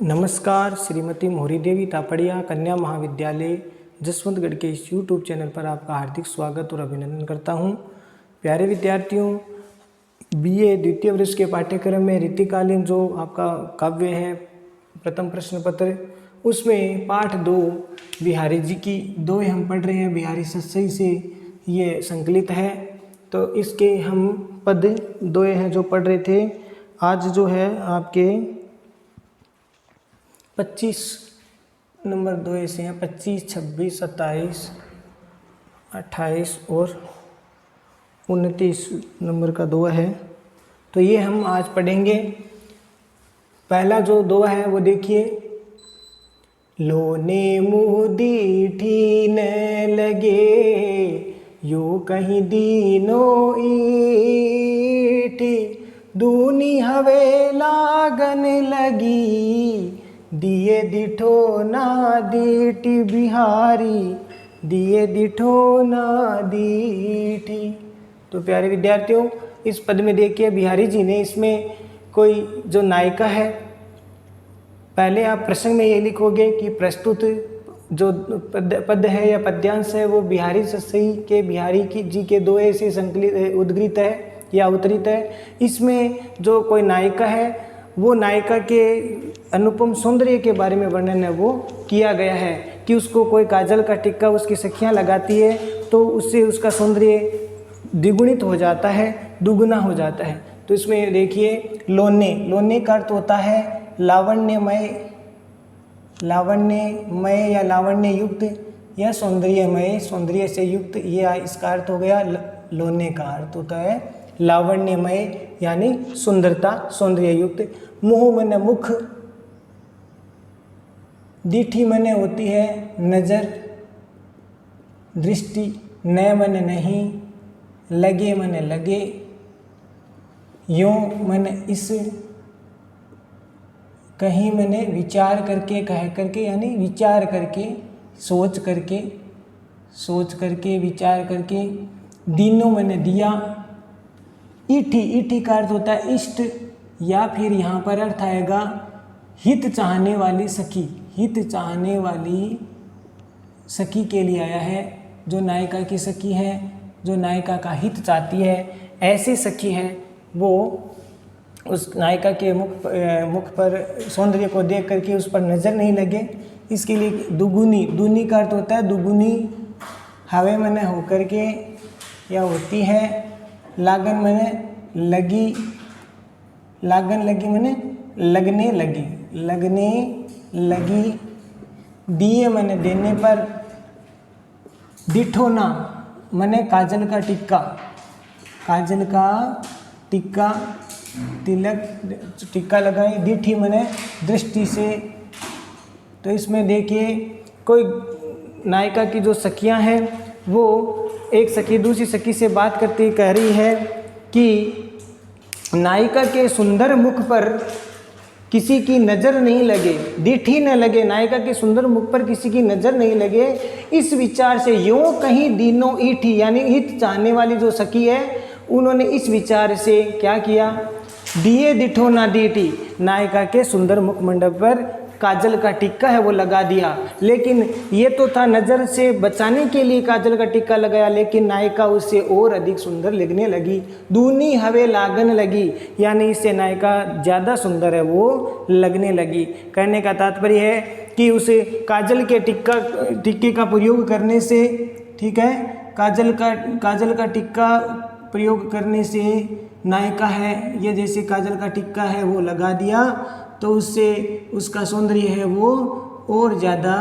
नमस्कार। श्रीमती मोहरी देवी तापड़िया कन्या महाविद्यालय जसवंतगढ़ के इस यूट्यूब चैनल पर आपका हार्दिक स्वागत और अभिनंदन करता हूं। प्यारे विद्यार्थियों, बीए द्वितीय वर्ष के पाठ्यक्रम में ऋतुकालीन जो आपका काव्य है प्रथम प्रश्न पत्र, उसमें पाठ 2 बिहारी जी की 2 हम पढ़ रहे हैं। बिहारी सत्सई से ये संकलित है, तो इसके हम पद 2 हैं जो पढ़ रहे थे। आज जो है आपके 25 नंबर 2 ऐसे हैं, 25, 26, 27, 28 और 29 नंबर का 2 है। तो ये हम आज पढ़ेंगे। पहला जो 2 है वो देखिए। लोने मुँह दीठी न लगे, यो कहीं दीनो ईठी, दूनी हवे लागन लगी, दिए दिठो ना दीठी बिहारी, दिए दिठो ना दीठी। तो प्यारे विद्यार्थियों, इस पद में देखिए बिहारी जी ने इसमें कोई जो नायिका है, पहले आप प्रसंग में ये लिखोगे कि प्रस्तुत जो पद है या पद्यांश है वो बिहारी सत्सई के बिहारी की जी के 2 ऐसे संकलित उद्धृत है या अवतरित है। इसमें जो कोई नायिका है वो नायिका के अनुपम सौंदर्य के बारे में वर्णन है वो किया गया है कि उसको कोई काजल का टिक्का उसकी सखियां लगाती है तो उससे उसका सौंदर्य द्विगुणित हो जाता है, दुगुना हो जाता है। तो इसमें देखिए लोने, लोने का अर्थ होता है लावण्यमय, लावण्यमय या लावण्य युक्त या सौंदर्यमय, सौंदर्य से युक्त, ये इसका अर्थ हो गया। लोने का अर्थ होता है लावण्यमय यानी सुंदरता, सौंदर्य युक्त। मुँह मने मुख, दीठी मने होती है नजर, दृष्टि, न मने नहीं, लगे मने लगे, यों मने इस, कहीं मने विचार करके, कह करके यानी विचार करके, सोच करके, सोच करके, विचार करके। दीनों मने दिया। ईठी, ईठी का अर्थ होता है इष्ट, या फिर यहाँ पर अर्थ आएगा हित चाहने वाली सखी, हित चाहने वाली सखी के लिए आया है। जो नायिका की सखी है, जो नायिका का हित चाहती है, ऐसी सखी है वो उस नायिका के मुख पर सौंदर्य को देख करके उस पर नज़र नहीं लगे, इसके लिए दुगुनी, दूनी का अर्थ होता है दुगुनी, हवे मने होकर के या होती है, लागन मने लगी, लागन लगी मने लगने लगी, लगने लगी, दिए मने देने पर, दिठोना मने काजल का टिक्का, काजल का टिक्का, तिलक टिक्का लगाई, दीठी मने दृष्टि से। तो इसमें देखिए कोई नायिका की जो सखियां हैं वो एक सखी दूसरी सखी से बात करती कह रही है कि नायिका के सुंदर मुख पर किसी की नज़र नहीं लगे, दीठी न लगे, नायिका के सुंदर मुख पर किसी की नज़र नहीं लगे, इस विचार से यूँ कहीं दीनों ईठी यानी हित चाहने वाली जो सखी है उन्होंने इस विचार से क्या किया, दिए दिठो ना दीठी, नायिका के सुंदर मुखमंडप पर काजल का टिक्का है वो लगा दिया। लेकिन ये तो था नज़र से बचाने के लिए काजल का टिक्का लगाया, लेकिन नायिका उससे और अधिक सुंदर लगने लगी। दूनी हवे लागन लगी, यानी इससे नायिका ज़्यादा सुंदर है वो लगने लगी। कहने का तात्पर्य है कि उसे काजल के टिक्के का प्रयोग करने से, ठीक है, काजल का टिक्का प्रयोग करने से नायिका है ये जैसे काजल का टिक्का है वो लगा दिया तो उससे उसका सौंदर्य है वो और ज़्यादा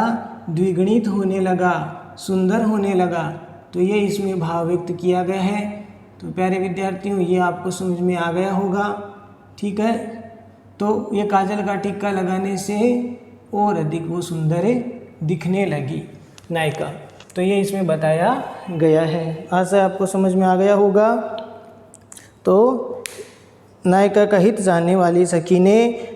द्विगुणित होने लगा, सुंदर होने लगा। तो ये इसमें भाव व्यक्त किया गया है। तो प्यारे विद्यार्थियों, ये आपको समझ में आ गया होगा, ठीक है। तो ये काजल का टिक्का लगाने से और अधिक वो सुंदर दिखने लगी नायिका। तो ये इसमें बताया गया है। आशा आपको समझ में आ गया होगा। तो नायिका का हित जानने वाली सखी ने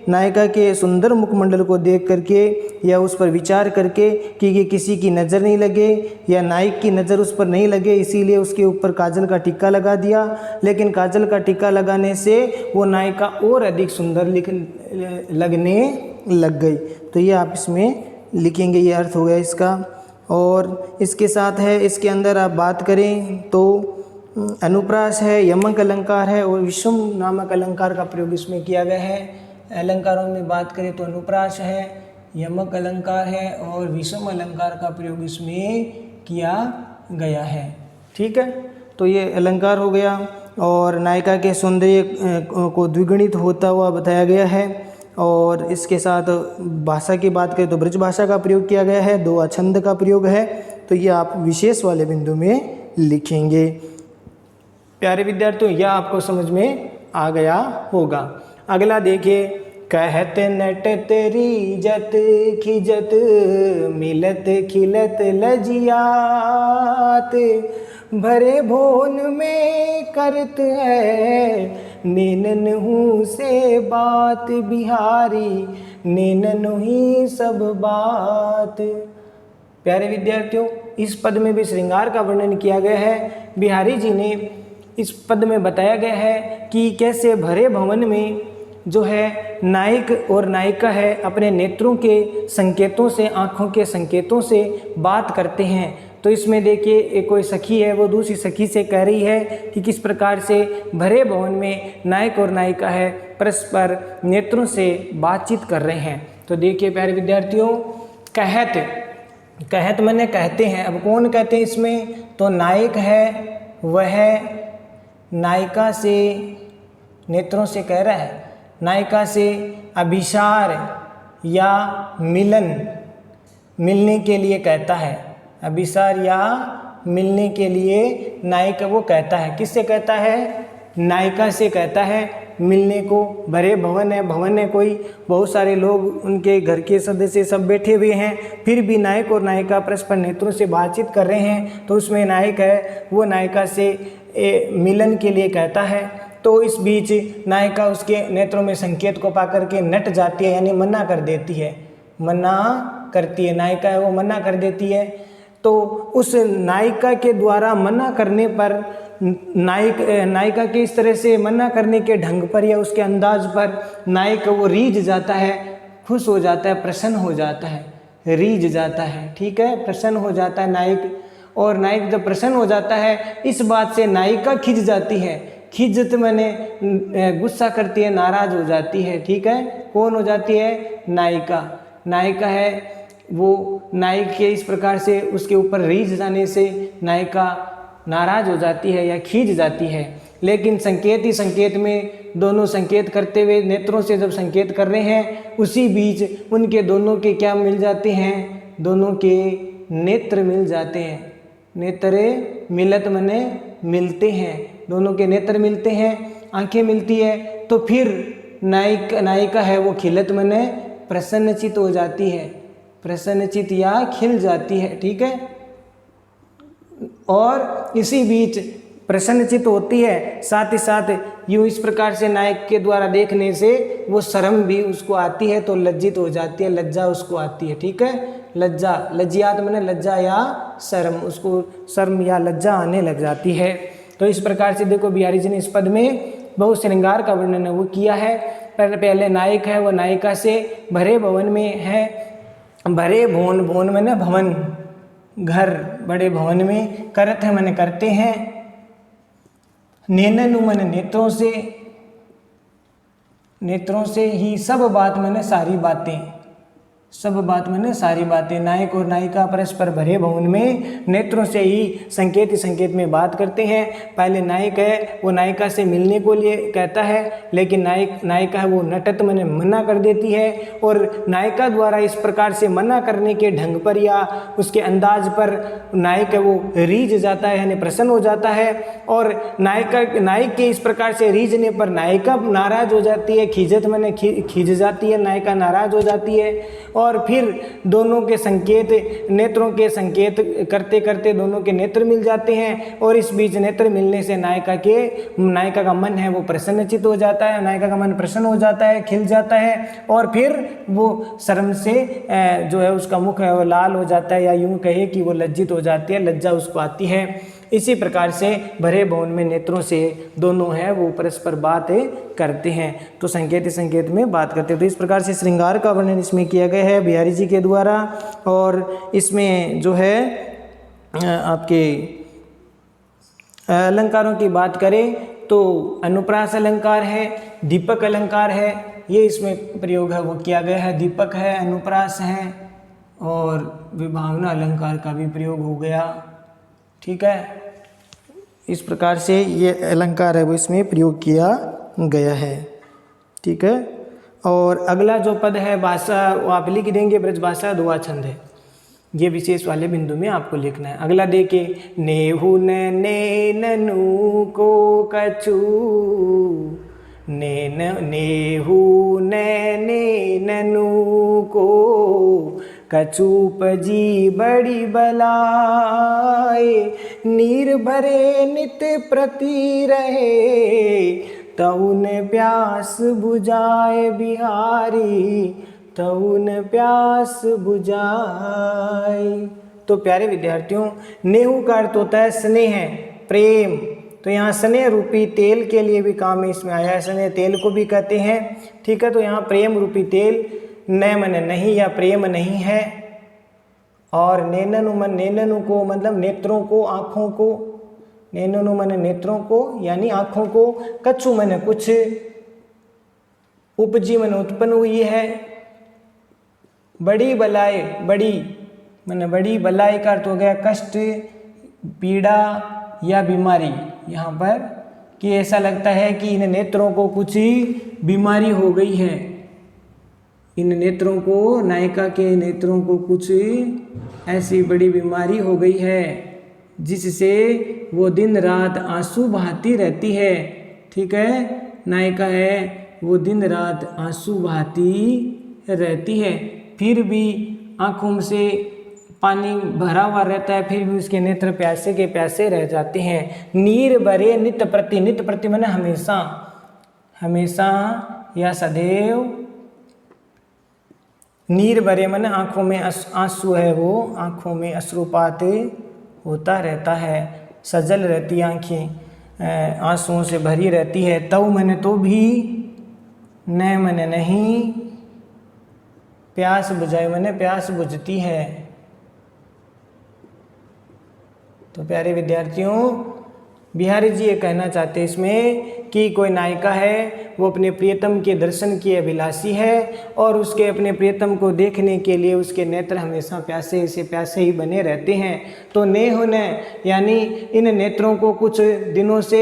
नायिका के सुंदर मुखमंडल को देख करके या उस पर विचार करके कि ये किसी की नज़र नहीं लगे या नायक की नज़र उस पर नहीं लगे, इसीलिए उसके ऊपर काजल का टिक्का लगा दिया। लेकिन काजल का टिक्का लगाने से वो नायिका और अधिक सुंदर लगने लग गई। तो ये आप इसमें लिखेंगे, ये अर्थ हो गया इसका। और इसके साथ है, इसके अंदर आप बात करें तो अनुप्रास है, यमक अलंकार है और विषम नामक अलंकार का प्रयोग इसमें किया गया है। अलंकारों में बात करें तो अनुप्रास है, यमक अलंकार है और विषम अलंकार का प्रयोग इसमें किया गया है। ठीक है, तो ये अलंकार हो गया। और नायिका के सौंदर्य को द्विगुणित होता हुआ बताया गया है। और इसके साथ भाषा की बात करें तो ब्रज भाषा का प्रयोग किया गया है, 2 छंद का प्रयोग है। तो ये आप विशेष वाले बिंदु में लिखेंगे। प्यारे विद्यार्थियों, यह आपको समझ में आ गया होगा। अगला देखिए, कहत नटत रीजत खिजत मिलत खिलत लजियात भरे भोन में करत है नेनन हूँ से बात बिहारी नेनन ही सब बात। प्यारे विद्यार्थियों, इस पद में भी श्रृंगार का वर्णन किया गया है। बिहारी जी ने इस पद में बताया गया है कि कैसे भरे भवन में जो है नायक और नायिका है अपने नेत्रों के संकेतों से, आँखों के संकेतों से बात करते हैं। तो इसमें देखिए, एक कोई सखी है, वो दूसरी सखी से कह रही है कि किस प्रकार से भरे भवन में नायक और नायिका है परस्पर नेत्रों से बातचीत कर रहे हैं। तो देखिए प्यारे विद्यार्थियों, कहत, कहत माने कहते हैं। अब कौन कहते हैं इसमें? तो नायक है, वह नायिका से नेत्रों से कह रहा है, नायिका से अभिसार या मिलन, मिलने के लिए कहता है। अभिसार या मिलने के लिए नायिका वो कहता है। किससे कहता है? नायिका से कहता है मिलने को। भरे भवन है, भवन है कोई, बहुत सारे लोग उनके घर के सदस्य सब बैठे हुए हैं, फिर भी नायक और नायिका परस्पर नेत्रों से बातचीत कर रहे हैं। तो उसमें नायक है, वो नायिका से मिलन के लिए कहता है। तो इस बीच नायिका उसके नेत्रों में संकेत को पाकर के नट जाती है, यानी मना कर देती है, मना करती है। नायिका है वो मना कर देती है। तो उस नायिका के द्वारा मना करने पर नायिका के इस तरह से मना करने के ढंग पर या उसके अंदाज पर नायक वो रीझ जाता है, खुश हो जाता है, प्रसन्न हो जाता है, रीझ जाता है। ठीक है, प्रसन्न हो जाता है नायक। और नायक जब प्रसन्न हो जाता है, इस बात से नायिका खिंच जाती है। खिंचत मैंने गुस्सा करती है, नाराज हो जाती है। ठीक है, कौन हो जाती है? नायिका। नायिका है वो नायक के इस प्रकार से उसके ऊपर रीझ जाने से नायिका नाराज हो जाती है या खींच जाती है। लेकिन संकेत ही संकेत में दोनों संकेत करते हुए नेत्रों से जब संकेत कर रहे हैं, उसी बीच उनके दोनों के क्या मिल जाते हैं? दोनों के नेत्र मिल जाते हैं। नेत्रे मिलत मने मिलते हैं, दोनों के नेत्र मिलते हैं, आंखें मिलती है। तो फिर नायिका है वो खिलत मने प्रसन्नचित हो जाती है, प्रसन्नचित या खिल जाती है। ठीक है, और इसी बीच प्रसन्नचित होती है, साथ ही साथ यूँ इस प्रकार से नायक के द्वारा देखने से वो शर्म भी उसको आती है, तो लज्जित हो जाती है, लज्जा उसको आती है। ठीक है, लज्जा, लज्जियात मैंने लज्जा या शर्म, उसको शर्म या लज्जा आने लग जाती है। तो इस प्रकार से देखो बिहारी जी ने इस पद में बहुत श्रृंगार का वर्णन वो किया है। पहले नायक है वो नायिका से भरे भवन में है, भरे भवन, भवन मैंने भवन, घर, बड़े भवन में, करत है मैंने करते हैं, नेननु मैंने नेत्रों से, नेत्रों से ही सब बात मैंने सारी बातें, सब बात मैंने सारी बातें। नायक और नायिका परस्पर भरे भवन में नेत्रों से ही संकेत में बात करते हैं। पहले नायक है वो नायिका से मिलने को लिए कहता है, लेकिन नायिका है वो नटत मैंने मना कर देती है। और नायिका द्वारा इस प्रकार से मना करने के ढंग पर या उसके अंदाज पर नायक है वो रीझ जाता है, यानी प्रसन्न हो जाता है। और नायक के इस प्रकार से रीझने पर नायिका नाराज हो जाती है, खिजत मैंने खिंच जाती है, नायिका नाराज हो जाती है। और फिर दोनों के संकेत, नेत्रों के संकेत करते करते दोनों के नेत्र मिल जाते हैं। और इस बीच नेत्र मिलने से नायिका का मन है वो प्रसन्नचित हो जाता है, नायिका का मन प्रसन्न हो जाता है, खिल जाता है। और फिर वो शर्म से जो है उसका मुख है वो लाल हो जाता है, या यूँ कहे कि वो लज्जित हो जाती है, लज्जा उसको आती है। इसी प्रकार से भरे भवन में नेत्रों से दोनों हैं वो परस्पर बात करते हैं, तो संकेत संकेत में बात करते हैं। तो इस प्रकार से श्रृंगार का वर्णन इसमें किया गया है बिहारी जी के द्वारा। और इसमें जो है आपके अलंकारों की बात करें तो अनुप्रास अलंकार है, दीपक अलंकार है, ये इसमें प्रयोग है वो किया गया है। दीपक है, अनुप्रास है और विभावना अलंकार का भी प्रयोग हो गया। ठीक है, इस प्रकार से ये अलंकार है वो इसमें प्रयोग किया गया है। ठीक है, और अगला जो पद है भाषा वो आप लिख देंगे, ब्रजभाषा दुआ छंद है, ये विशेष वाले बिंदु में आपको लिखना है। अगला देखिए, नेहु नैननु को कछु, नेहु नैननु को कछुपजी बड़ी बलाए, नीर भरे नित प्रति रहे, तउन प्यास बुझाए बिहारी, तउन प्यास बुझाए। तो प्यारे विद्यार्थियों, नेहु का अर्थ होता है स्नेह, प्रेम। तो यहाँ स्नेह रूपी तेल के लिए भी काम इसमें आया है, स्नेह तेल को भी कहते हैं। ठीक है, तो यहाँ प्रेम रूपी तेल, न मन नहीं या प्रेम नहीं है, और नैननु मन, नैननु को मतलब नेत्रों को, आँखों को, नैननु मन नेत्रों को यानी आँखों को, कछु मन कुछ, उपजी मन उत्पन्न हुई है, बड़ी बलाए, बड़ी मन बड़ी बलाई का अर्थ हो गया कष्ट, पीड़ा या बीमारी। यहाँ पर कि ऐसा लगता है कि इन नेत्रों को कुछ बीमारी हो गई है, इन नेत्रों को, नायिका के नेत्रों को कुछ ऐसी बड़ी बीमारी हो गई है जिससे वो दिन रात आंसू बहाती रहती है। ठीक है, नायिका है वो दिन रात आंसू बहाती रहती है, फिर भी आँखों से पानी भरा हुआ रहता है, फिर भी उसके नेत्र प्यासे के प्यासे रह जाते हैं। नीर भरे नित प्रति, नित प्रति माने हमेशा, हमेशा या सदैव, नीर भरे माने आँखों में आंसू है वो, आँखों में अश्रुपात होता रहता है, सजल रहती आँखें आंसुओं से भरी रहती है। तव मैंने तो भी, न मैंने नहीं, प्यास बुझाए मैंने प्यास बुझती है। तो प्यारे विद्यार्थियों, बिहारी जी ये कहना चाहते हैं इसमें कि कोई नायिका है वो अपने प्रियतम के दर्शन की अभिलाषी है और उसके अपने प्रियतम को देखने के लिए उसके नेत्र हमेशा प्यासे से प्यासे ही बने रहते हैं। तो नेह ने यानी इन नेत्रों को कुछ दिनों से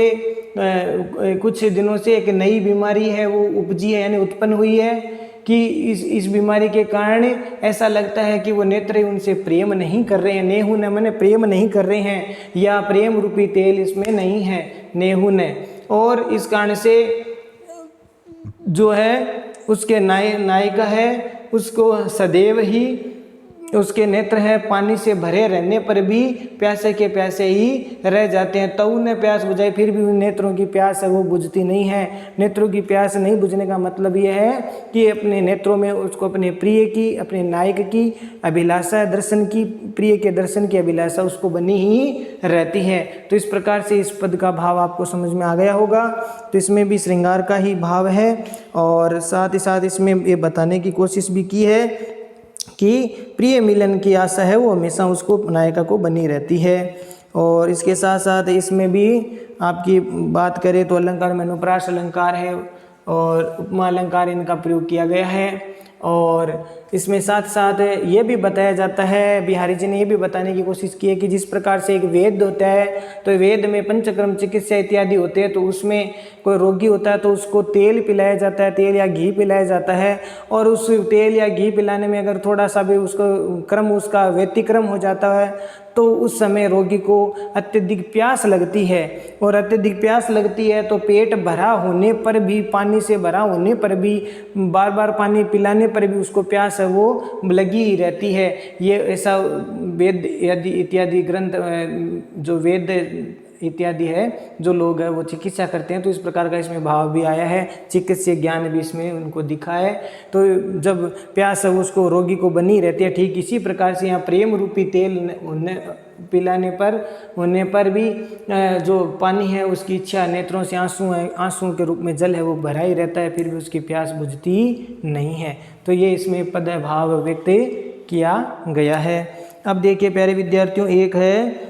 एक नई बीमारी है वो उपजी है, यानी उत्पन्न हुई है कि इस बीमारी के कारण ऐसा लगता है कि वो नेत्र उनसे प्रेम नहीं कर रहे हैं। नेहु ने मैंने प्रेम नहीं कर रहे हैं या प्रेम रूपी तेल इसमें नहीं है, नेहु ने। और इस कारण से जो है उसके नायिका है उसको सदैव ही उसके नेत्र है पानी से भरे रहने पर भी प्यासे के प्यासे ही रह जाते हैं। तऊ ने प्यास बुझाई, फिर भी उन नेत्रों की प्यास है वो बुझती नहीं है। नेत्रों की प्यास नहीं बुझने का मतलब ये है कि अपने नेत्रों में उसको अपने प्रिय की, अपने नायक की अभिलाषा, दर्शन की, प्रिय के दर्शन की अभिलाषा उसको बनी ही रहती है। तो इस प्रकार से इस पद का भाव आपको समझ में आ गया होगा। तो इसमें भी श्रृंगार का ही भाव है और साथ ही साथ इसमें ये बताने की कोशिश भी की है कि प्रिय मिलन की आशा है वो हमेशा उसको नायिका को बनी रहती है। और इसके साथ साथ इसमें भी आपकी बात करें तो अलंकार में अनुप्रास अलंकार है और उपमा अलंकार इनका प्रयोग किया गया है। और इसमें साथ साथ ये भी बताया जाता है, बिहारी जी ने ये भी बताने की कोशिश की है कि जिस प्रकार से एक वेद होता है तो वेद में पंचक्रम चिकित्सा इत्यादि होते हैं, तो उसमें कोई रोगी होता है तो उसको तेल पिलाया जाता है, तेल या घी पिलाया जाता है। और उस तेल या घी पिलाने में अगर थोड़ा सा भी उसका व्यतिक्रम हो जाता है तो उस समय रोगी को अत्यधिक प्यास लगती है। और अत्यधिक प्यास लगती है तो पेट भरा होने पर भी, पानी से भरा होने पर भी, बार बार पानी पिलाने पर भी उसको प्यास है वो लगी ही रहती है। ये ऐसा वेद इत्यादि ग्रंथ जो वेद इत्यादि है जो लोग हैं वो चिकित्सा करते हैं, तो इस प्रकार का इसमें भाव भी आया है, चिकित्सीय ज्ञान भी इसमें उनको दिखा है। तो जब प्यास है उसको रोगी को बनी रहती है, ठीक इसी प्रकार से यहाँ प्रेम रूपी तेल पिलाने पर होने पर भी जो पानी है उसकी इच्छा, नेत्रों से आंसू के रूप में जल है वो भरा ही रहता है, फिर भी उसकी प्यास बुझती नहीं है। तो ये इसमें पद भाव व्यक्त किया गया है। अब देखिए प्यारे विद्यार्थियों, एक है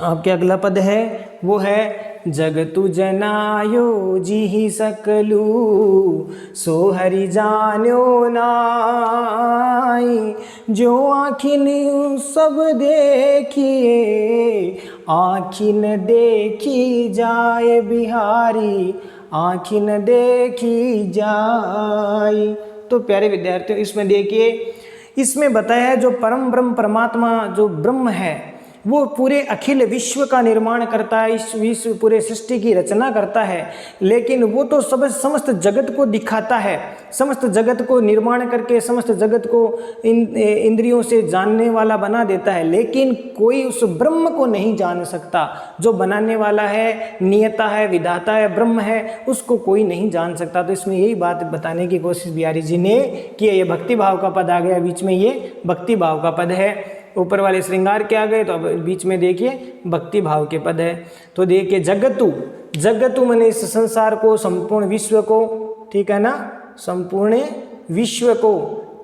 आपके अगला पद है वो है जगतु जनायो जी सकलू सो हरि जान्यो नाई, जो आखिन सब देखिए आखिन देखी जाए बिहारी, आखिन देखी जाए। तो प्यारे विद्यार्थियों इसमें देखिए, इसमें बताया है जो परम ब्रह्म परमात्मा जो ब्रह्म है वो पूरे अखिल विश्व का निर्माण करता है, इस विश्व पूरे सृष्टि की रचना करता है, लेकिन वो तो सब समस्त जगत को दिखाता है, समस्त जगत को निर्माण करके समस्त जगत को इंद्रियों से जानने वाला बना देता है, लेकिन कोई उस ब्रह्म को नहीं जान सकता। जो बनाने वाला है, नियता है, विधाता है, ब्रह्म है, उसको कोई नहीं जान सकता। तो इसमें यही बात बताने की कोशिश बिहारी जी ने की है। ये भक्ति भाव का पद आ गया बीच में, ये भक्ति भाव का पद है। ऊपर वाले श्रृंगार के आ गए तो अब बीच में देखिए भक्ति भाव के पद है। तो देखिए जगतु, जगतु माने इस संसार को, संपूर्ण विश्व को, ठीक है ना, संपूर्ण विश्व को,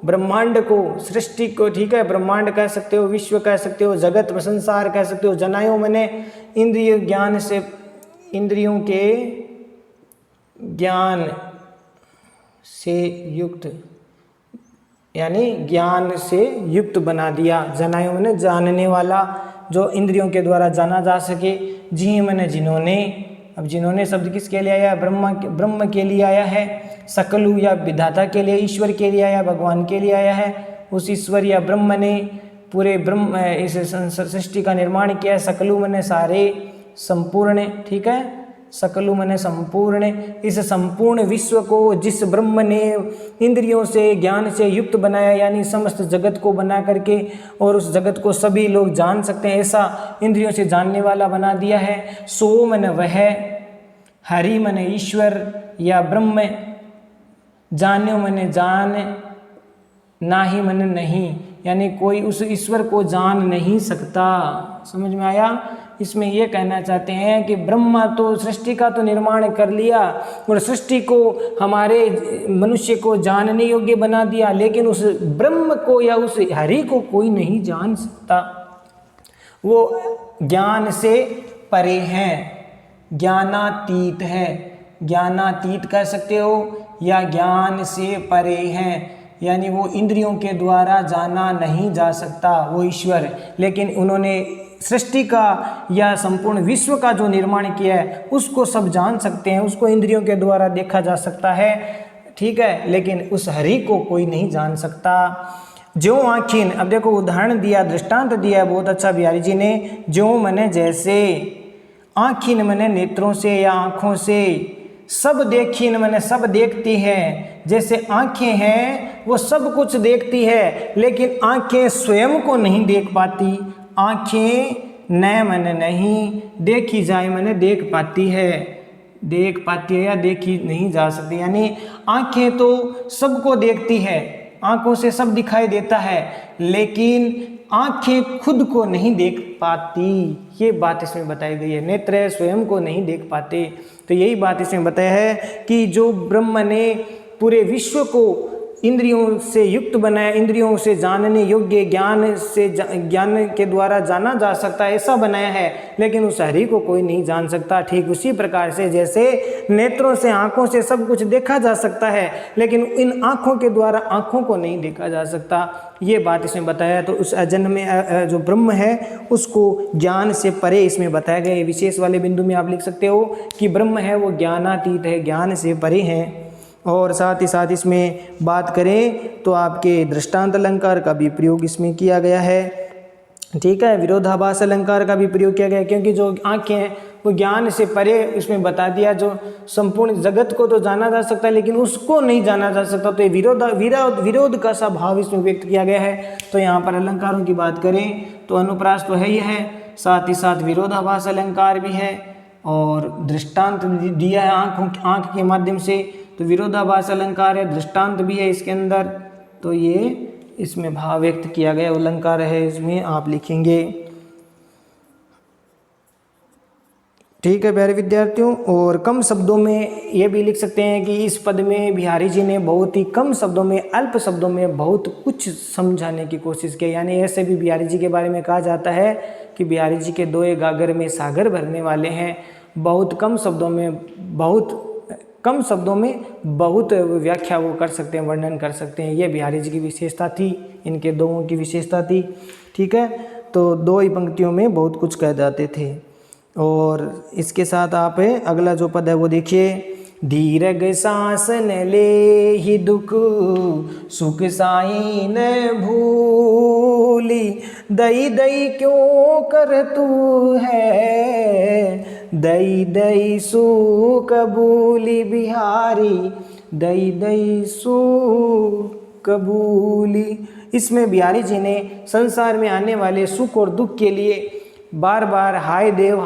ब्रह्मांड को, सृष्टि को, ठीक है, ब्रह्मांड कह सकते हो, विश्व कह सकते हो, जगत संसार कह सकते हो। जनायो माने इंद्रिय ज्ञान से, इंद्रियों के ज्ञान से युक्त, यानी ज्ञान से युक्त बना दिया। जनायो मैंने जानने वाला, जो इंद्रियों के द्वारा जाना जा सके। जी मैंने जिन्होंने, अब जिन्होंने शब्द किसके लिए आया? ब्रह्म के लिए आया है। सकलु या विधाता के लिए, ईश्वर के लिए आया, भगवान के लिए आया है। उस ईश्वर या ब्रह्म ने पूरे ब्रह्म इस सृष्टि का निर्माण किया है। सकलु मैंने सारे, संपूर्ण, ठीक है, सकलु मने संपूर्ण, इस संपूर्ण विश्व को जिस ब्रह्म ने इंद्रियों से ज्ञान से युक्त बनाया, यानी समस्त जगत को बना करके और उस जगत को सभी लोग जान सकते हैं, ऐसा इंद्रियों से जानने वाला बना दिया है। सो मने वह, हरि मने ईश्वर या ब्रह्म, जान्यो मने जान, नाही मने नहीं, यानी कोई उस ईश्वर को जान नहीं सकता। समझ में आया? इसमें यह कहना चाहते हैं कि ब्रह्मा तो सृष्टि का तो निर्माण कर लिया और सृष्टि को, हमारे मनुष्य को जानने योग्य बना दिया, लेकिन उस ब्रह्म को या उस हरि को कोई नहीं जान सकता। वो ज्ञान से परे हैं, ज्ञानातीत है, ज्ञानातीत कह सकते हो या ज्ञान से परे हैं, यानी वो इंद्रियों के द्वारा जाना नहीं जा सकता वो ईश्वर। लेकिन उन्होंने सृष्टि का या संपूर्ण विश्व का जो निर्माण किया है उसको सब जान सकते हैं, उसको इंद्रियों के द्वारा देखा जा सकता है, ठीक है, लेकिन उस हरि को कोई नहीं जान सकता। जो आँखिन, अब देखो उदाहरण दिया, दृष्टांत दिया बहुत अच्छा बिहारी जी ने। जो मने जैसे, आँखिन मने नेत्रों से या आँखों से, सब देखिन मने सब देखती है। जैसे आँखें हैं वो सब कुछ देखती है, लेकिन आँखें स्वयं को नहीं देख पाती। आँखें न मने नहीं, देखी जाए मने देख पाती है, देख पाती है या देखी नहीं जा सकती। यानी आँखें तो सबको देखती है, आँखों से सब दिखाई देता है, लेकिन आँखें खुद को नहीं देख पाती। ये बात इसमें बताई गई है, नेत्र स्वयं को नहीं देख पाते। तो यही बात इसमें बताया है कि जो ब्रह्म ने पूरे विश्व को इंद्रियों से युक्त बनाया, इंद्रियों से जानने योग्य, ज्ञान से ज्ञान के द्वारा जाना जा सकता है, ऐसा बनाया है, लेकिन उस हरि को कोई नहीं जान सकता। ठीक उसी प्रकार से जैसे नेत्रों से, आँखों से सब कुछ देखा जा सकता है, लेकिन इन आँखों के द्वारा आँखों को नहीं देखा जा सकता। ये बात इसमें बताया। तो उस अजन्म में जो ब्रह्म है उसको ज्ञान से परे इसमें बताया गया। विशेष वाले बिंदु में आप लिख सकते हो कि ब्रह्म है वो ज्ञानातीत है, ज्ञान से परे है। और साथ ही साथ इसमें बात करें तो आपके दृष्टांत अलंकार का भी प्रयोग इसमें किया गया है, ठीक है, विरोधाभास अलंकार का भी प्रयोग किया गया है, क्योंकि जो आँखें हैं वो ज्ञान से परे इसमें बता दिया। जो संपूर्ण जगत को तो जाना जा सकता है, लेकिन उसको नहीं जाना जा सकता। तो ये विरोध का सा भाव इसमें व्यक्त किया गया है। तो यहाँ पर अलंकारों की बात करें तो अनुप्रास तो है ही है, साथ ही साथ विरोधाभास अलंकार भी है और दृष्टांत दिया है आँख के माध्यम से, तो विरोधाभास अलंकार है, दृष्टांत भी है इसके अंदर। तो ये इसमें भाव व्यक्त किया गया अलंकार है, इसमें आप लिखेंगे। ठीक है प्यारे विद्यार्थियों, और कम शब्दों में ये भी लिख सकते हैं कि इस पद में बिहारी जी ने बहुत ही कम शब्दों में, अल्प शब्दों में बहुत कुछ समझाने की कोशिश की। यानी ऐसे भी बिहारी जी के बारे में कहा जाता है कि बिहारी जी के दोए गागर में सागर भरने वाले हैं। बहुत कम शब्दों में बहुत व्याख्या वो कर सकते हैं, वर्णन कर सकते हैं। ये बिहारी जी की विशेषता थी, इनके दोओं की विशेषता थी। ठीक है, तो दो ही पंक्तियों में बहुत कुछ कह जाते थे। और इसके साथ आप अगला जो पद है वो देखिए। दीर्घ सांस न ले ही दुख सुख साई न भूली, दई दई क्यों कर तू है, दई दई सु कबूली बिहारी, दई दई सु कबूली। इसमें बिहारी जी ने संसार में आने वाले सुख और दुख के लिए बार बार हाय देव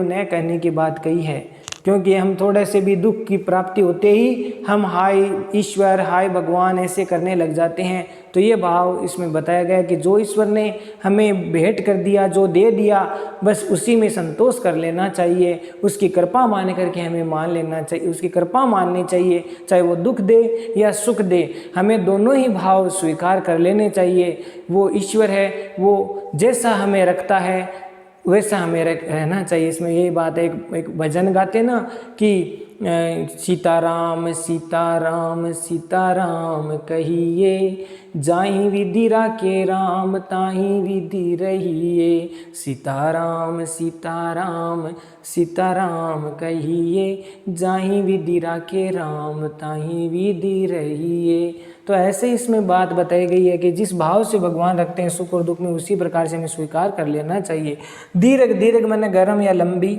न कहने की बात कही है, क्योंकि हम थोड़े से भी दुख की प्राप्ति होते ही हम हाय ईश्वर, हाय भगवान ऐसे करने लग जाते हैं। तो ये भाव इसमें बताया गया कि जो ईश्वर ने हमें भेंट कर दिया, जो दे दिया, बस उसी में संतोष कर लेना चाहिए, उसकी कृपा मान करके हमें मान लेना चाहिए, उसकी कृपा माननी चाहिए। चाहे वो दुख दे या सुख दे, हमें दोनों ही भाव स्वीकार कर लेने चाहिए। वो ईश्वर है, वो जैसा हमें रखता है वैसा हमें रहना चाहिए। इसमें यही बात है, एक भजन गाते ना कि सीताराम सीताराम सीताराम कहिए, जाहि विधि राखे राम ताहि विधि रहिए, सीताराम सीताराम सीताराम कहिए, जाहि विधि राखे राम ताहि विधि रहिए। तो ऐसे इसमें बात बताई गई है कि जिस भाव से भगवान रखते हैं सुख और दुख में, उसी प्रकार से हमें स्वीकार कर लेना चाहिए। दीर्घ मैंने गर्म या लंबी,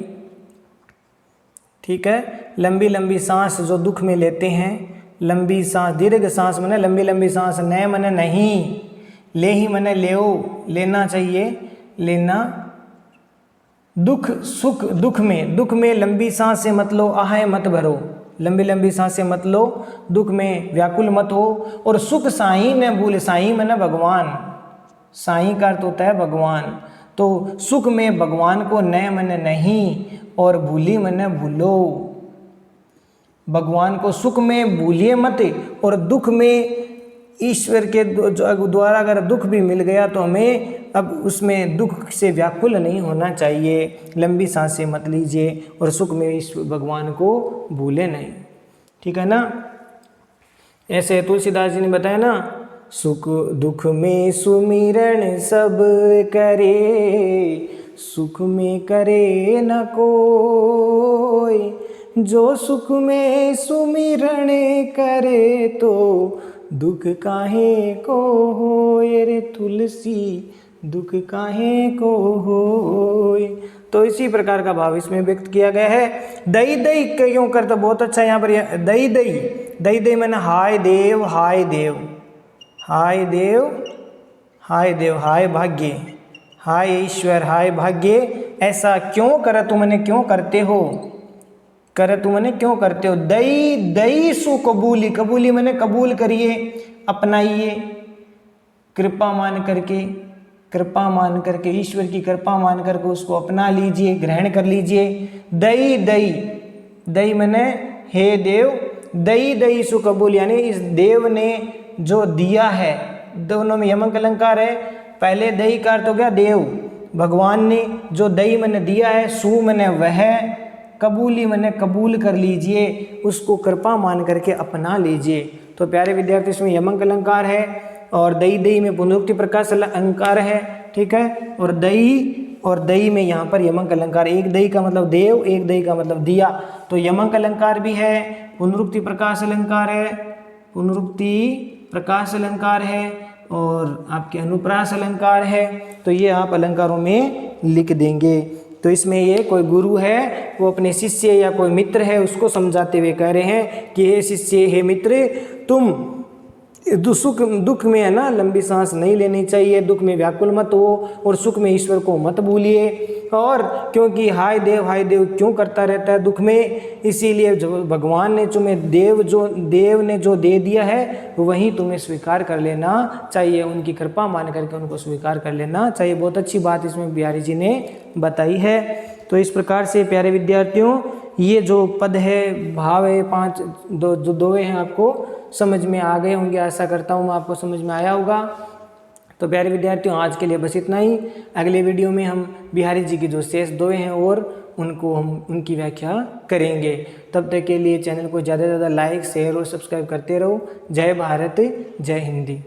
ठीक है, लंबी लंबी सांस जो दुख में लेते हैं, लंबी सांस, दीर्घ सांस मैंने लंबी लंबी सांस, न मैंने नहीं, ले ही मैंने लेओ, लेना चाहिए, लेना। दुख सुख, दुख में लंबी सांस से मत लो, आहे मत भरो, लंबी लंबी सांस से मत लो, दुख में व्याकुल मत हो। और सुख साईं न भूल, साईं मैंने भगवान, साईं का अर्थ होता है भगवान। तो सुख में भगवान को न मैंने नहीं, और भूली मैंने भूलो, भगवान को सुख में भूलिए मत। और दुख में ईश्वर के द्वारा अगर दुख भी मिल गया तो हमें अब उसमें दुख से व्याकुल नहीं होना चाहिए। लंबी सांसें मत लीजिए और सुख में ईश्वर भगवान को भूले नहीं। ठीक है ना। ऐसे तुलसीदास जी ने बताया ना, सुख दुख में सुमिरन सब करे, सुख में करे न कोई, जो सुख में सुमिरन करे तो दुख काहे को होए रे तुलसी, दुख काहे को होए। तो इसी प्रकार का भाव इसमें व्यक्त किया गया है। दई दई क्यों करता, बहुत अच्छा यहाँ पर दई दई, दई दई मैंने हाय देव हाय देव, हाय देव हाय देव, हाय भाग्य, हाय ईश्वर, हाय भाग्य, ऐसा क्यों कर तुमने, क्यों करते हो, कर तुमने क्यों करते हो। दई दई सु कबूली, कबूली मैंने कबूल करिए, अपनाइए, कृपा मान करके, कृपा मान करके, ईश्वर की कृपा मान करके उसको अपना लीजिए, ग्रहण कर लीजिए। दई दई, दई मैंने हे देव, दई दई सु कबूल, यानी इस देव ने जो दिया है, दोनों में यमक अलंकार है। पहले दई का अर्थ हो गया देव, भगवान ने जो दई मैंने दिया है, सु मैंने वह, कबूली मैंने कबूल कर लीजिए, उसको कृपा मान करके अपना लीजिए। तो प्यारे विद्यार्थी इसमें यमक अलंकार है और दई दई में पुनरुक्ति प्रकाश अलंकार है। ठीक है, और दई में यहाँ पर यमक अलंकार, एक दई का मतलब देव, एक दई का मतलब दिया। तो यमक अलंकार भी है, पुनरुक्ति प्रकाश अलंकार है, पुनरुक्ति प्रकाश अलंकार है, और आपके अनुप्रास अलंकार है। तो ये आप अलंकारों में लिख देंगे। तो इसमें ये कोई गुरु है, वो अपने शिष्य या कोई मित्र है उसको समझाते हुए कह रहे हैं कि हे शिष्य, हे मित्र, तुम दुख में है ना लंबी सांस नहीं लेनी चाहिए, दुख में व्याकुल मत हो और सुख में ईश्वर को मत भूलिए। और क्योंकि हाय देव क्यों करता रहता है दुख में, इसीलिए जो भगवान ने तुम्हें देव ने जो दे दिया है वही तुम्हें स्वीकार कर लेना चाहिए, उनकी कृपा मान करके उनको स्वीकार कर लेना चाहिए। बहुत अच्छी बात इसमें बिहारी जी ने बताई है। तो इस प्रकार से प्यारे विद्यार्थियों ये जो पद है, भाव है, 5 जो दोहे हैं आपको समझ में आ गए होंगे, आशा करता हूँ आपको समझ में आया होगा। तो प्यारे विद्यार्थियों आज के लिए बस इतना ही। अगले वीडियो में हम बिहारी जी की जो शेष दोहे हैं और उनको हम उनकी व्याख्या करेंगे। तब तक के लिए चैनल को ज़्यादा से ज़्यादा लाइक शेयर और सब्सक्राइब करते रहो। जय भारत जय हिंदी।